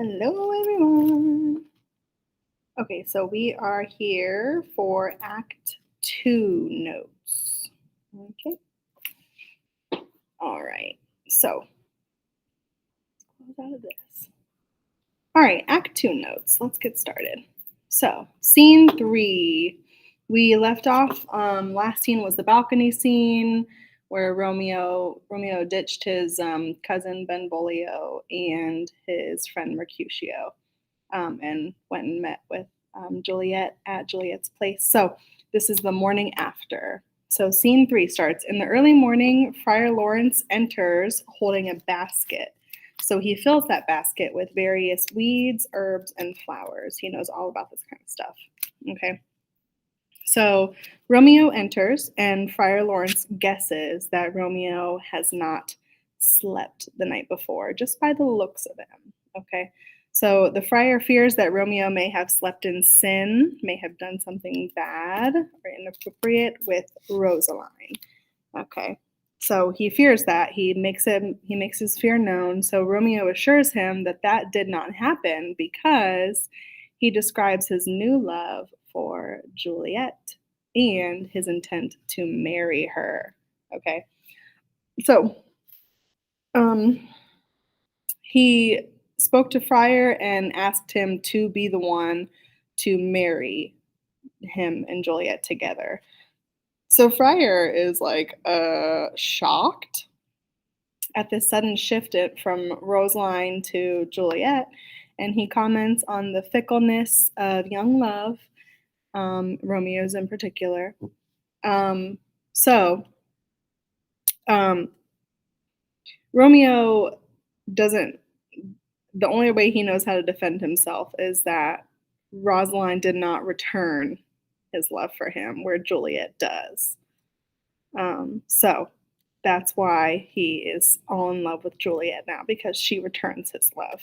Hello, everyone. Okay, so we are here for Act 2 notes. Okay, all right. So, let's close out of this. All right, Act 2 notes. Let's get started. So, Scene 3. We left off. Last scene was the balcony scene where Romeo ditched his cousin Benvolio and his friend Mercutio. And went and met with Juliet at Juliet's place. So this is the morning after. So scene 3 starts. In the early morning, Friar Lawrence enters holding a basket. So he fills that basket with various weeds, herbs, and flowers. He knows all about this kind of stuff. Okay. So Romeo enters, and Friar Lawrence guesses that Romeo has not slept the night before, just by the looks of him. Okay. So the friar fears that Romeo may have slept in sin, may have done something bad or inappropriate with Rosaline. Okay. So he fears that. He makes his fear known. So Romeo assures him that that did not happen because he describes his new love for Juliet and his intent to marry her. Okay. So he spoke to Friar and asked him to be the one to marry him and Juliet together. So Friar is like shocked at this sudden shift from Rosaline to Juliet, and he comments on the fickleness of young love, Romeo's in particular. So Romeo doesn't. The only way he knows how to defend himself is that Rosaline did not return his love for him, where Juliet does. So that's why he is all in love with Juliet now, because she returns his love.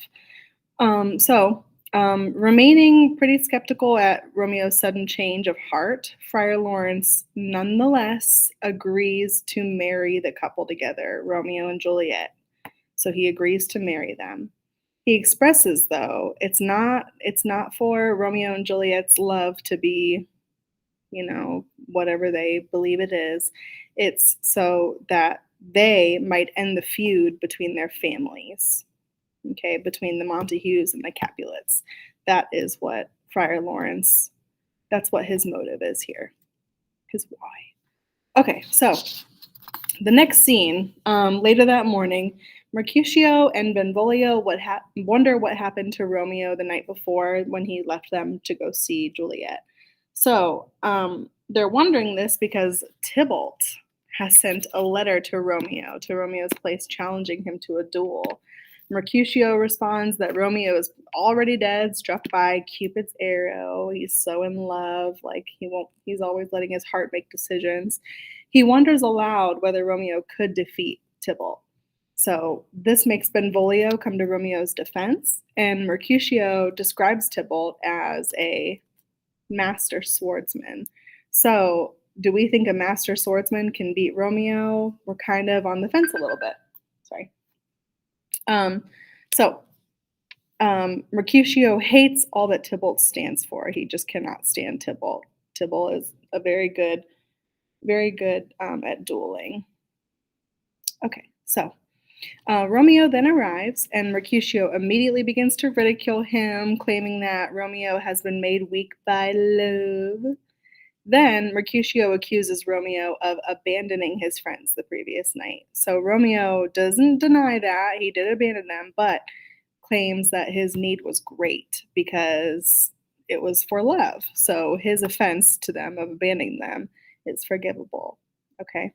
Remaining pretty skeptical at Romeo's sudden change of heart, Friar Lawrence nonetheless agrees to marry the couple together, Romeo and Juliet. So he agrees to marry them. He expresses, though, it's not for Romeo and Juliet's love to be, whatever they believe it is. It's so that they might end the feud between their families. Okay, between the Montagues and the Capulets. That is what Friar Lawrence, that's what his motive is here. His why. Okay, so the next scene, later that morning, Mercutio and Benvolio wonder what happened to Romeo the night before when he left them to go see Juliet. So they're wondering this because Tybalt has sent a letter to Romeo's place, challenging him to a duel. Mercutio responds that Romeo is already dead, struck by Cupid's arrow. He's so in love, like he's always letting his heart make decisions. He wonders aloud whether Romeo could defeat Tybalt. So this makes Benvolio come to Romeo's defense, and Mercutio describes Tybalt as a master swordsman. So do we think a master swordsman can beat Romeo? We're kind of on the fence a little bit. Sorry. Mercutio hates all that Tybalt stands for. He just cannot stand Tybalt. Tybalt is a very good at dueling. Okay, so Romeo then arrives, and Mercutio immediately begins to ridicule him, claiming that Romeo has been made weak by love. Then Mercutio accuses Romeo of abandoning his friends the previous night. So Romeo doesn't deny that. He did abandon them, but claims that his need was great because it was for love. So his offense to them of abandoning them is forgivable. Okay.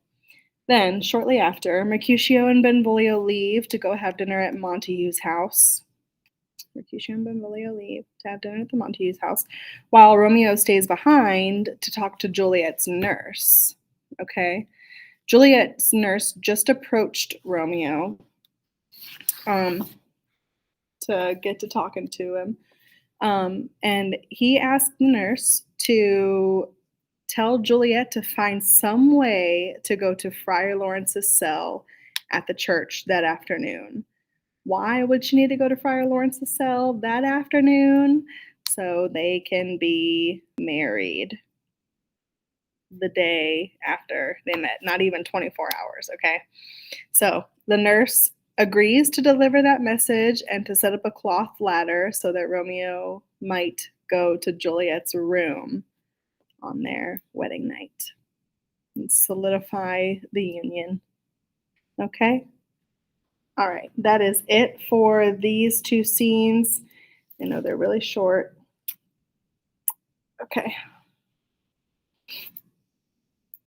Then, shortly after, Mercutio and Benvolio leave to go have dinner at Montague's house. Mercutio and Benvolio leave to have dinner at the Montague's house, while Romeo stays behind to talk to Juliet's nurse. Okay. Juliet's nurse just approached Romeo to get to talking to him. And he asked the nurse to tell Juliet to find some way to go to Friar Lawrence's cell at the church that afternoon. Why would she need to go to Friar Lawrence's cell that afternoon? So they can be married the day after they met, not even 24 hours, okay? So the nurse agrees to deliver that message and to set up a cloth ladder so that Romeo might go to Juliet's room on their wedding night and solidify the union. Okay? All right, that is it for these two scenes. I know they're really short. Okay,